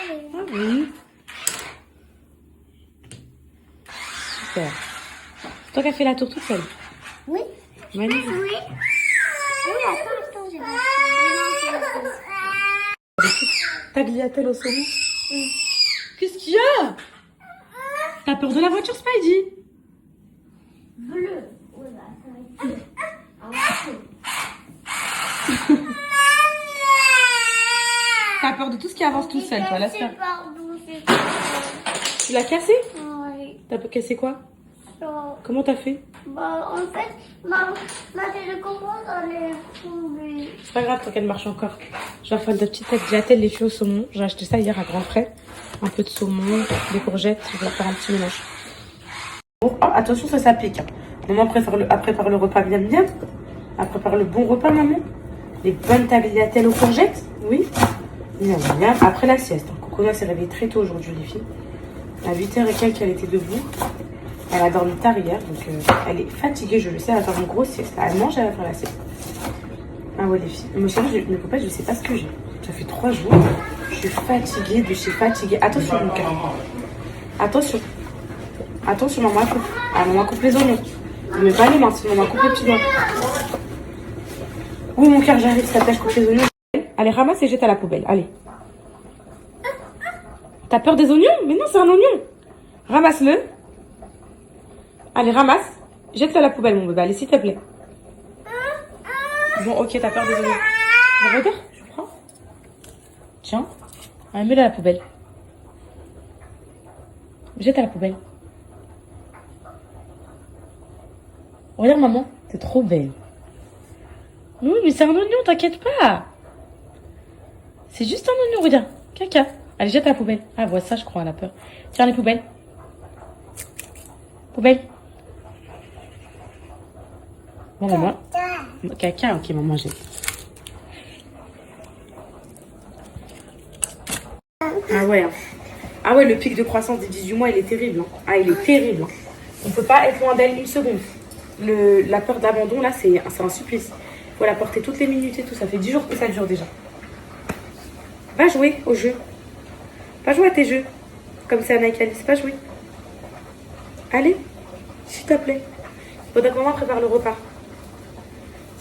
Ah oui. Super. C'est toi qui as fait la tour toute seule? Oui. Magnifique. Oui. Oui, attends, j'ai pas. Tagliatelle au saumon. Qu'est-ce qu'il y a? T'as peur de la voiture, Spidey? Bleu. Oui, bah, ça va être bleu. T'as peur de tout ce qui avance tout seul, toi, là, ça. Pardon, Tu l'as cassé? oui. T'as cassé quoi? Ça. Comment t'as fait? Bah, en fait, ma télécommande, elle est tombée. C'est pas grave, tant qu'elle marche encore. Je vais faire de petites tagliatelles, les filles au saumon. J'ai acheté ça hier à Grand Frais. Un peu de saumon, des courgettes. Je vais leur faire un petit mélange. Oh, attention, ça pique. Maman prépare le repas bien. Elle prépare le bon repas, maman. Les bonnes tagliatelles aux courgettes. Oui. Bien. Après la sieste. Coconia s'est réveillée très tôt aujourd'hui, les filles. À 8h et quelques, elle était debout. Elle a dormi tard hier, donc elle est fatiguée, je le sais. Elle va faire une grosse sieste. Elle mange, elle va faire la sieste. Ah ouais, les filles. Mais chérie, ne peux pas, je sais pas ce que j'ai. Ça fait 3 jours. Je suis fatiguée de chez fatiguée. Attention, mon cœur. Attention. Attention, maman coupe. Ah, maman coupe les oignons. Ne mets pas les mains, sinon maman coupe les petits doigts. Oui, mon cœur, j'arrive. Ça je coupe les oignons. Allez, ramasse et jette à la poubelle. Allez. T'as peur des oignons? Mais non, c'est un oignon. Ramasse-le. Allez, ramasse. Jette-le à la poubelle, mon bébé. Allez, s'il te plaît. Bon, ok, t'as peur des oignons. Bon, regarde, je prends. Tiens. Allez, mets-le à la poubelle. Jette à la poubelle. Regarde, maman. T'es trop belle. Oui, mais c'est un oignon, t'inquiète pas. C'est juste un oignon, regarde. Caca. Allez, jette à la poubelle. Ah, voit ça, je crois, elle a peur. Tiens, les poubelles. Poubelle. Bon, maman. Caca, ok, maman, jette. Ah ouais. Ah ouais, le pic de croissance des 18 mois, il est terrible. Hein. Ah, il est terrible. Hein. On peut pas être loin d'elle une seconde. La peur d'abandon, là, c'est un supplice. Il faut la porter toutes les minutes et tout. Ça fait 10 jours que ça dure déjà. Va jouer au jeu. Va jouer à tes jeux. Comme c'est Anaïs Alice. Va jouer. Allez, s'il te plaît. Faudra que maman prépare le repas.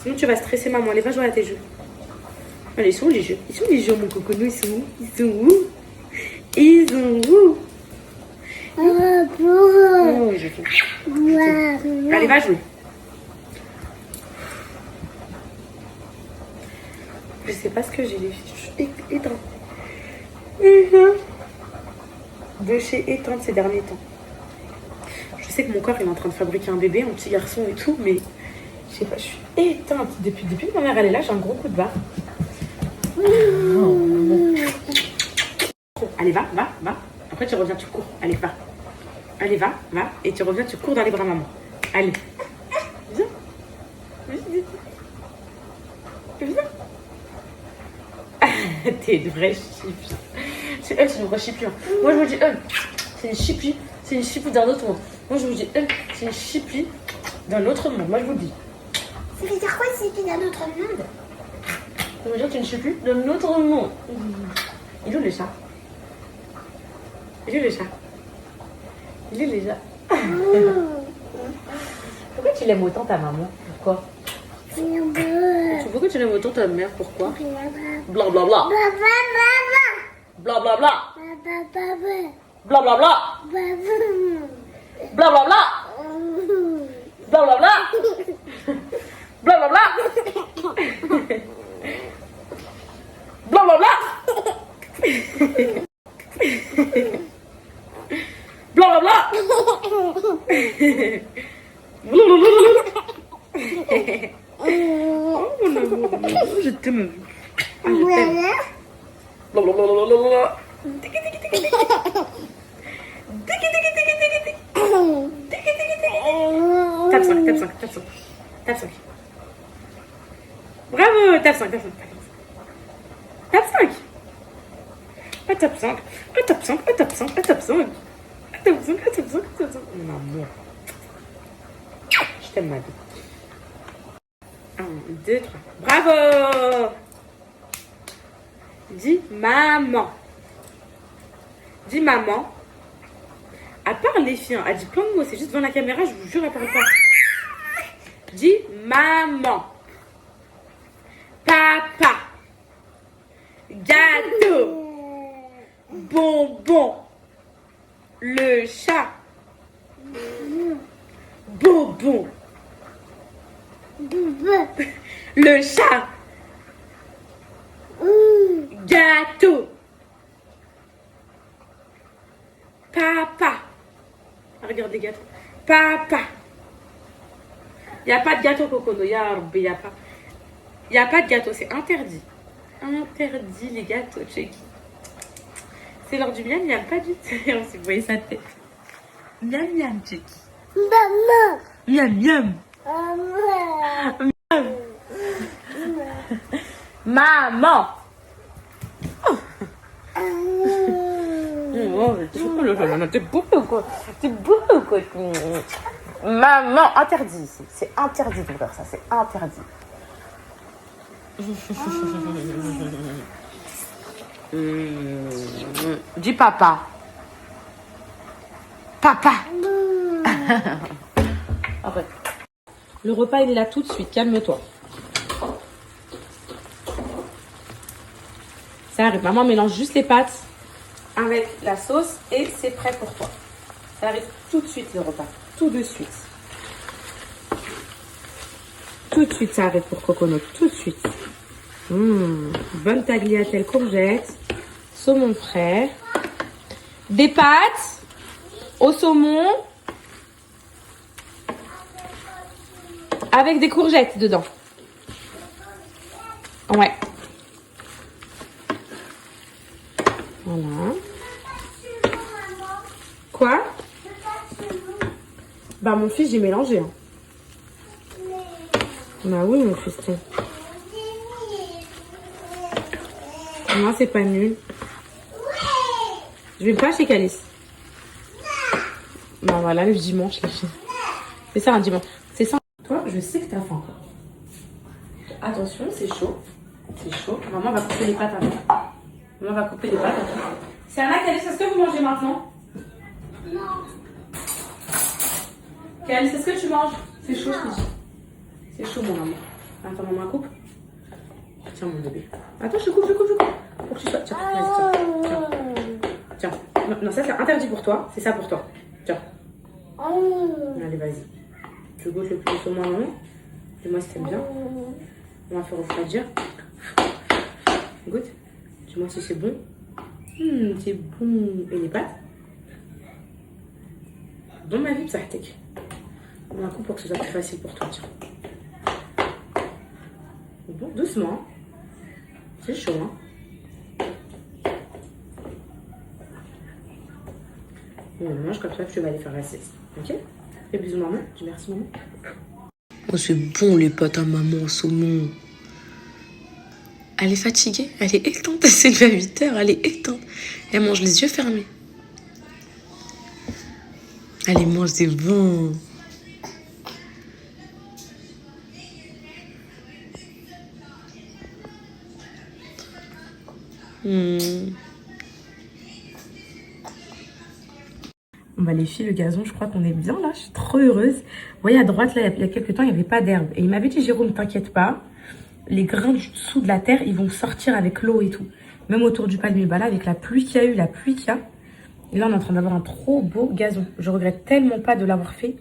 Sinon, tu vas stresser maman. Allez, va jouer à tes jeux. Allez, ils sont où les jeux? Ils sont où les jeux, mon coconou? Ils sont où? Ils sont où? Ils sont où? Oh, je fais. Allez, va jouer. Je sais pas ce que j'ai, les filles. Je suis éteinte. De chez éteinte ces derniers temps. Je sais que mon corps il est en train de fabriquer un bébé, un petit garçon et tout, mais je sais pas, je suis éteinte. Depuis que ma mère elle est là, j'ai un gros coup de barre. Allez, va. Après tu reviens, tu cours. Allez, va. Allez, va. Et tu reviens, tu cours dans les bras maman. Allez. Viens. T'es une vraie chipie. C'est elle, c'est une vraie chipie. Hein. Moi je vous dis elle, c'est une chipie. C'est une chipie d'un autre monde. Moi je vous dis elle, c'est une chipie d'un autre monde. Moi je vous le dis. Ça veut dire quoi, chipie d'un autre monde? Ça veut dire que c'est une chipie d'un autre monde. Il est où le chat? Il est où le chat? Il est où le chat? Pourquoi tu l'aimes autant ta maman? Pourquoi? Pourquoi tu l'aimes autant ta mère? Pourquoi? Blablabla. Blablabla. Blablabla. Blablabla. Blablabla. Blablabla. Blablabla. Blablabla. Oh mon amour, je t'aime. Blablabla. Tape 5. Bravo, tape 5. Tape 5. Ah, tape 5. Mon amour. Je t'aime, ma vie. 1, 2, 3. Bravo. Dis maman. Dis maman. À part les filles, elle dit plein de mots. C'est juste devant la caméra, je vous jure, elle parle pas. Dis maman. Papa. Gâteau. Bonbon. Le chat. Bonbon. Le chat. Gâteau. Papa. Regarde les gâteaux. Papa. Il n'y a pas de gâteau, Cocono. Il n'y a pas. Il n'y a pas de gâteau. C'est interdit. Interdit les gâteaux, Chucky. C'est l'heure du miam miam, pas du tout. On s'est voyé sa tête. Miam miam, Chucky. Maman. Miam miam. Maman. Maman. T'es beau quoi. T'es beau quoi. Maman, interdit ici. C'est interdit d'ouvrir ça. C'est interdit. Dis papa. Papa. Après. Le repas il est là tout de suite. Calme-toi. Ça arrive. Maman mélange juste les pâtes avec la sauce et c'est prêt pour toi. Ça arrive tout de suite le repas. Tout de suite. Tout de suite ça arrive pour Cocono. Tout de suite. Bonne tagliatelle courgette. Saumon frais. Des pâtes au saumon. Avec des courgettes dedans. Ouais. Voilà. Quoi? Bah mon fils, j'ai mélangé. Hein. Bah oui mon fils. Non, c'est pas nul. Je vais pas chez Calice. Bah voilà, le dimanche, les filles. C'est ça un dimanche. C'est ça. Toi, je sais que t'as faim encore. Attention, c'est chaud. C'est chaud. Maman va couper les pâtes avant. Maman va couper les pâtes avant. C'est Anna, Calice, est-ce que vous mangez maintenant? Non. Calice, est-ce que tu manges? C'est chaud, je te dis. C'est chaud, mon amour. Attends, maman coupe. Tiens, mon bébé. Attends, je coupe. Pour que tu sois. Tiens, vas-y, tiens. Tiens. Non, ça, c'est interdit pour toi. C'est ça pour toi. Tiens. Allez, vas-y. Tu goûtes le plus de saumon, non? Dis-moi si t'aimes bien. On va faire refroidir. Goûte. Dis-moi si c'est bon. C'est bon. Et les pâtes? Bon, ma vie, ça t'es. On va couper pour que ce soit plus facile pour toi. Tiens. Bon, doucement. C'est chaud, hein. On mange comme ça, tu vas aller faire la sieste. Ok? Fais bisous, maman. Dis merci, maman. Oh, c'est bon, les pâtes à maman au saumon. Elle est fatiguée, elle est éteinte. Elle s'est levée à 8h, elle est éteinte. Elle mange les yeux fermés. Allez, mange, c'est bon. Bon bah les filles, le gazon, je crois qu'on est bien là. Je suis trop heureuse. Vous voyez à droite, là, il y a quelques temps, il n'y avait pas d'herbe. Et il m'avait dit, Jérôme, t'inquiète pas. Les grains du dessous de la terre, ils vont sortir avec l'eau et tout. Même autour du palmier. Bah là, avec la pluie qu'il y a eu, Et là, on est en train d'avoir un trop beau gazon. Je regrette tellement pas de l'avoir fait.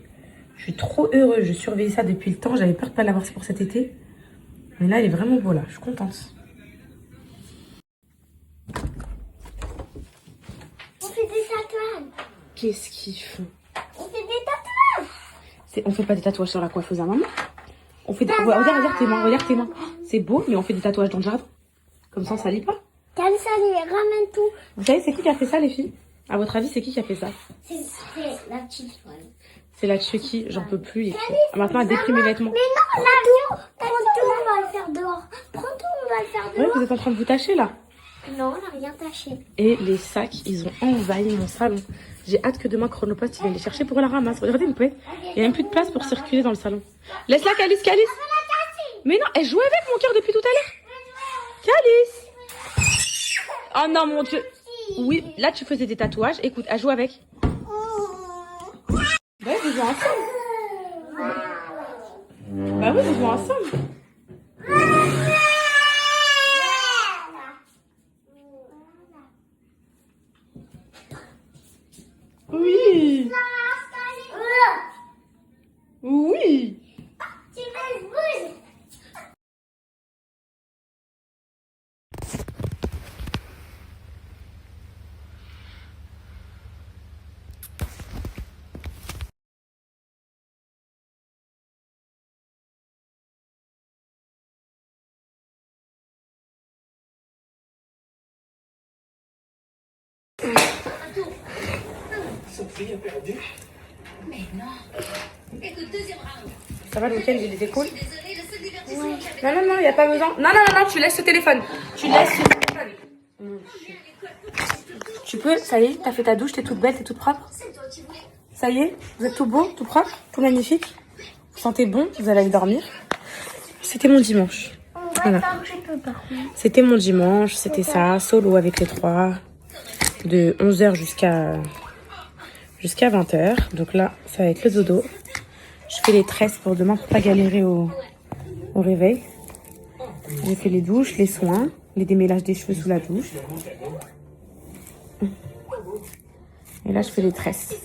Je suis trop heureuse. Je surveillais ça depuis le temps. J'avais peur de pas l'avoir fait pour cet été. Mais là, il est vraiment beau là. Je suis contente. On fait des tatouages. Qu'est-ce qu'ils font? On fait des tatouages. On fait pas des tatouages sur la coiffeuse à maman. On fait des... regarde tes mains. C'est beau, mais on fait des tatouages dans le jardin. Comme ça, on salit pas. Comme ça, il ramène tout. Vous savez, c'est qui a fait ça, les filles? À votre avis, c'est qui a fait ça? C'est la petite folle. C'est la Chucky, j'en peux plus. Les filles. Maintenant, elle déprime mes vêtements. Mais non, l'avion. Prends tout, on va le faire dehors. Prends tout, on va le faire Ouais, dehors. vous êtes en train de vous tâcher, là. Non, on n'a rien taché. Et les sacs, ils ont envahi mon salon. J'ai hâte que demain, Chronopost, il vienne les chercher pour la ramasse. Regardez, vous pouvez. Il n'y a même plus de place pour circuler dans le salon. Laisse-la, Calice. Mais non, elle joue avec mon cœur depuis tout à l'heure. Calice. Oh non, mon Dieu. Oui, là tu faisais des tatouages. Écoute, à jouer avec. Ouais, vous jouez ensemble. Bah oui, vous jouez ensemble. Oui. Oui. Sophie a perdu. Mais non. Écoute, deuxième round. Ça va le week-end, j'ai des écoles. Je suis désolée, le seul divertissement que j'avais. Non, non, non, il n'y a pas besoin. Non, non, non, non, tu laisses ce téléphone. Tu laisses ce téléphone. Tu peux, ça y est, t'as fait ta douche, t'es toute belle, t'es toute propre. C'est toi qui voulais. Ça y est, vous êtes tout beau, tout propre, tout magnifique. Vous sentez bon, vous allez aller dormir. C'était mon dimanche. Voilà. C'était mon dimanche, c'était ça, solo avec les trois, de 11h jusqu'à 20h. Donc là, ça va être le dodo. Je fais les tresses pour demain pour pas galérer au réveil. J'ai fait les douches, les soins, les démêlages des cheveux sous la douche. Et là, je fais les tresses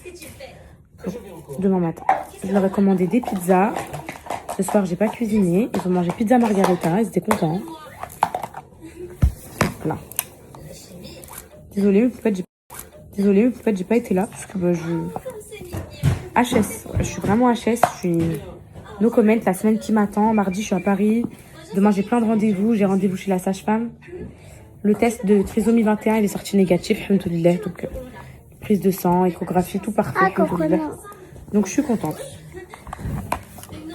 pour demain matin. Je leur ai commandé des pizzas. Ce soir, j'ai pas cuisiné. Ils ont mangé pizza margarita. Ils étaient contents. Là. Désolée, mes poupettes, j'ai pas été là parce que HS. Je suis vraiment HS. Je suis no comment la semaine qui m'attend. Mardi, je suis à Paris. Demain, j'ai plein de rendez-vous. J'ai rendez-vous chez la sage-femme. Le test de trisomie 21, il est sorti négatif. Alhamdoulilah. Donc, prise de sang, échographie, tout parfait. Alhamdoulilah. Donc, je suis contente.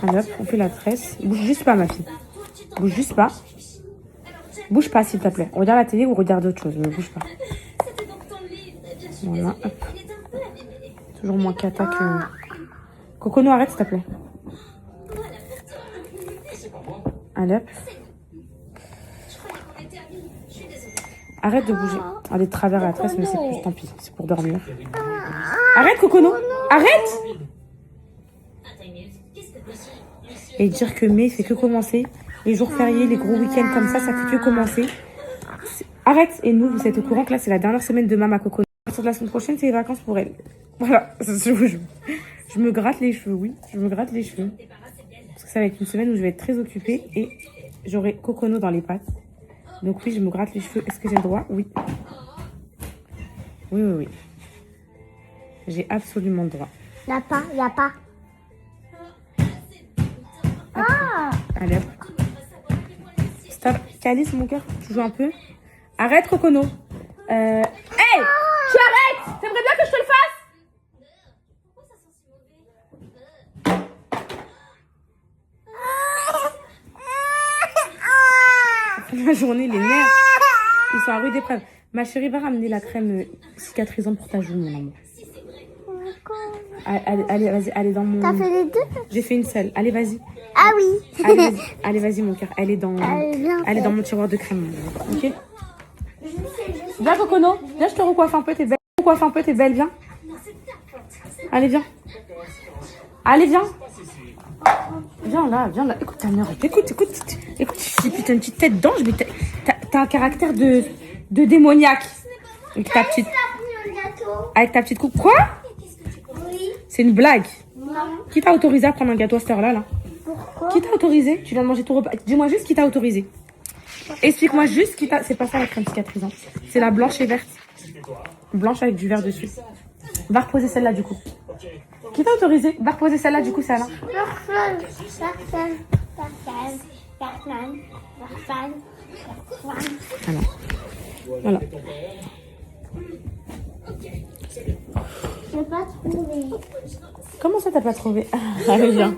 Alors, on fait la tresse. Bouge juste pas, ma fille. Bouge juste pas. Bouge pas, s'il te plaît. Regarde la télé ou regarde autre chose. Ne bouge pas. Voilà. Hop. Toujours moins cata que... Cocono, arrête, s'il te plaît. Allez, hop. Arrête de bouger. Elle est de travers la tresse, mais c'est plus, tant pis. C'est pour dormir. Arrête, Cocono. Arrête. Et dire que mai fait que commencer. Les jours fériés, les gros week-ends comme ça fait que commencer. Arrête. Et nous, vous êtes au courant que là, c'est la dernière semaine de Mama Cocono. À partir de la semaine prochaine, c'est les vacances pour elle. Voilà. Je me gratte les cheveux, oui. Je me gratte les cheveux. Parce que ça va être une semaine où je vais être très occupée et j'aurai Cocono dans les pattes. Donc oui, je me gratte les cheveux. Est-ce que j'ai le droit? Oui. Oui, oui, oui. J'ai absolument le droit. Y a pas. Ah. Allez, hop. Stop. Calice, mon cœur. Tu joues un peu. Arrête, Cocono. Hey! Tu arrêtes! T'aimerais bien que je te le fasse? La journée, les nerfs, ils sont à rude épreuve. Ma chérie, va ramener la crème cicatrisante pour ta joue, mon amour. Allez, vas-y, allez dans mon... T'as fait les deux? J'ai fait une seule. Allez, vas-y. Ah oui. Allez, vas-y, mon cœur. Elle est dans mon tiroir de crème, mon amour. Ok? Viens, Cocono. Viens, je te recoiffe un peu. T'es belle. Viens. Allez, viens. Viens là. Écoute ta mère. Écoute. Si putain, une petite tête d'ange, mais t'as un caractère de démoniaque. Avec ta petite coupe. Quoi? Oui. C'est une blague. Non. Qui t'a autorisé à prendre un gâteau à cette heure-là, là? Pourquoi? Qui t'a autorisé? Tu viens de manger ton repas. Dis-moi juste qui t'a autorisé. Explique-moi juste qui t'a... C'est pas ça la crème cicatrisante. C'est la blanche et verte. Blanche avec du vert dessus. Va reposer celle-là, du coup. Qui t'a autorisé? Va reposer celle-là, du coup, c'est Alain. Personne. Voilà. J'ai pas trouvé. Comment ça, t'as pas trouvé? Allez, viens. Mon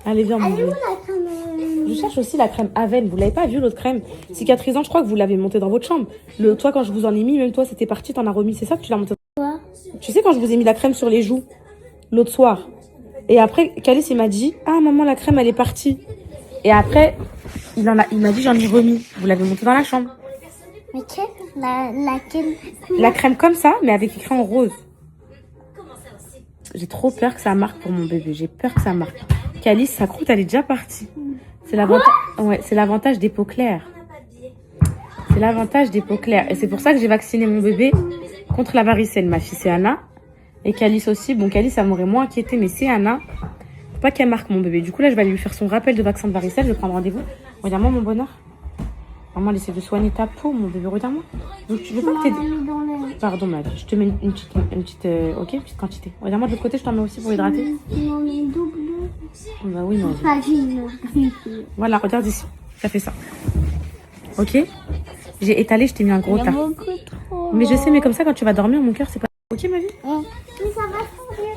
Elle est où Dieu. la crème? Je cherche aussi la crème Aven. Vous l'avez pas vu, l'autre crème cicatrisante? Je crois que vous l'avez montée dans votre chambre. Toi, quand je vous en ai mis, même toi, c'était parti, t'en as remis. C'est ça que tu l'as montée? Quoi? Tu sais, quand je vous ai mis la crème sur les joues, l'autre soir. Et après, Calice, il m'a dit, ah, maman, la crème, elle est partie. Et après, il m'a dit, j'en ai remis. Vous l'avez montée dans la chambre. Mais quelle? La crème comme ça, mais avec écrit en rose. J'ai trop peur que ça marque pour mon bébé. J'ai peur que ça marque. Calice, sa croûte, elle est déjà partie. C'est l'avantage des peaux claires. C'est l'avantage des peaux claires. Et c'est pour ça que j'ai vacciné mon bébé contre la varicelle. Ma fille, c'est Anna. Et Calice aussi. Bon, Calice, ça m'aurait moins inquiété, mais c'est Anna. Faut pas qu'elle marque mon bébé. Du coup, là, je vais aller lui faire son rappel de vaccin de varicelle. Je vais prendre rendez-vous. Regarde-moi, mon bonheur. Maman, elle essaie de soigner ta peau, mon bébé. Regarde-moi. Donc, tu veux pas que t'aides. Pardon, ma vie. Je te mets une petite ok, une petite quantité. Regarde-moi de l'autre côté, je t'en mets aussi pour hydrater. Non, mais double. Bah oui, non. Facile. Voilà, regarde ici. Ça fait ça. Ok. J'ai étalé, je t'ai mis un gros tas. Mais je sais, mais comme ça, quand tu vas dormir, mon cœur, c'est pas. Ok, ma vie. Mais ça va s'enlever.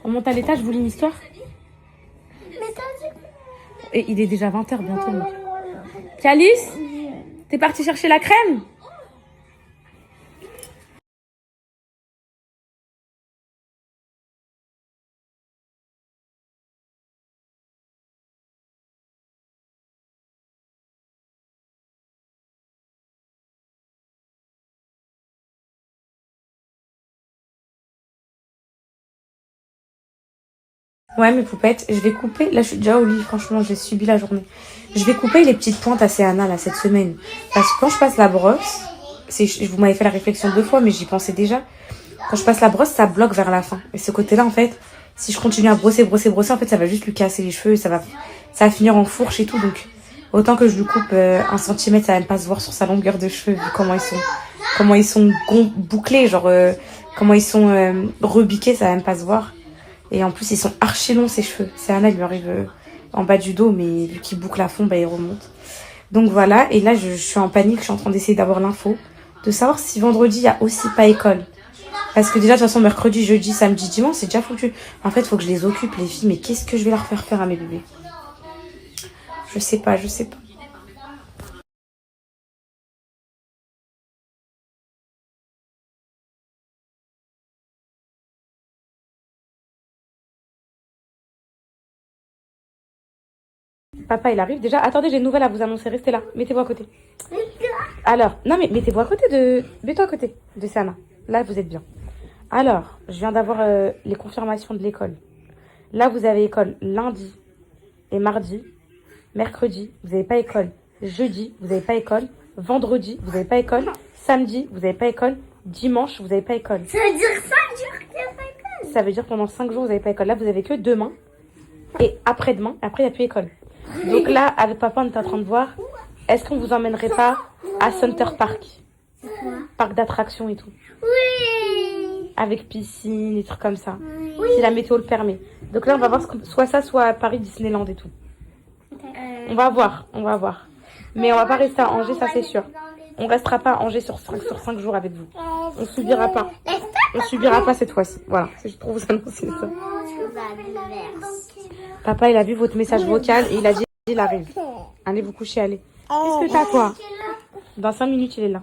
On monte à l'étage, je vous lis une histoire. Mais t'as dit. Et il est déjà 20h bientôt. Mon cœur. Calice, t'es parti chercher la crème? Ouais, mes poupettes, je vais couper. Là, je suis déjà au lit, franchement, j'ai subi la journée. Je vais couper les petites pointes à Céana, là, cette semaine. Parce que quand je passe la brosse, vous m'avez fait la réflexion 2 fois, mais j'y pensais déjà. Quand je passe la brosse, ça bloque vers la fin. Et ce côté-là, en fait, si je continue à brosser, en fait, ça va juste lui casser les cheveux, ça va finir en fourche et tout. Donc, autant que je lui coupe 1 centimètre, ça va même pas se voir sur sa longueur de cheveux, vu comment ils sont bouclés, genre, comment ils sont rebiqués, ça va même pas se voir. Et en plus, ils sont archi longs, ses cheveux. Céana, il lui arrive en bas du dos, mais vu qu'il boucle à fond, bah, il remonte. Donc voilà, et là, je suis en panique, je suis en train d'essayer d'avoir l'info, de savoir si vendredi, il y a aussi pas école. Parce que déjà, de toute façon, mercredi, jeudi, samedi, dimanche, c'est déjà foutu. En fait, il faut que je les occupe, les filles, mais qu'est-ce que je vais leur faire faire à mes bébés? Je sais pas. Papa, il arrive. Déjà, attendez, j'ai une nouvelle à vous annoncer. Restez là. Mettez-vous à côté. Alors, non, mais mettez-vous à côté de... Mets-toi à côté de Sana. Là, vous êtes bien. Alors, je viens d'avoir les confirmations de l'école. Là, vous avez école lundi et mardi. Mercredi, vous n'avez pas école. Jeudi, vous n'avez pas école. Vendredi, vous n'avez pas école. Samedi, vous n'avez pas école. Dimanche, vous n'avez pas école. Ça veut dire 5 jours qu'il n'y a pas école. Ça veut dire pendant 5 jours, vous n'avez pas école. Là, vous avez que demain et après-demain. Après, il n'y a plus école. Donc là, avec papa, on est en train de voir, est-ce qu'on vous emmènerait pas à Center Park? Parc d'attractions et tout. Oui. Avec piscine, des trucs comme ça. Oui. Si la météo le permet. Donc là, on va voir soit ça, soit à Paris, Disneyland et tout. On va voir. Mais on va pas rester à Angers, ça c'est sûr. On restera pas à Angers sur 5 jours avec vous. On subira pas. On subira pas cette fois-ci. Voilà, c'est juste pour vous annoncer ça. Papa, il a vu votre message vocal et il a dit il arrive. Allez vous coucher, allez. Qu'est-ce que t'as, toi? Dans 5 minutes, il est là.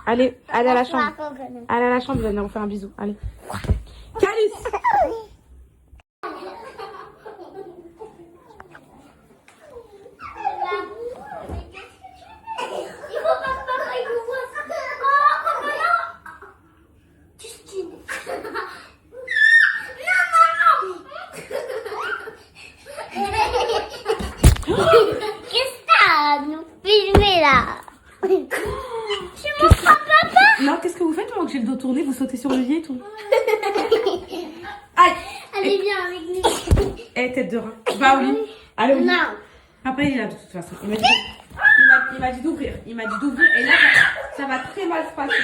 Allez à la chambre. Allez à la chambre, il va venir vous faire un bisou. Allez. Calice! Non, qu'est-ce que vous faites, moi, que j'ai le dos tourné? Vous sautez sur le lit et tout. Aïe! Allez, viens avec nous. Eh, tête de rein. Va au lit. Allez au lit. Non. Papa, il est là de toute façon. Il m'a dit d'ouvrir. Et là, ça va très mal se passer.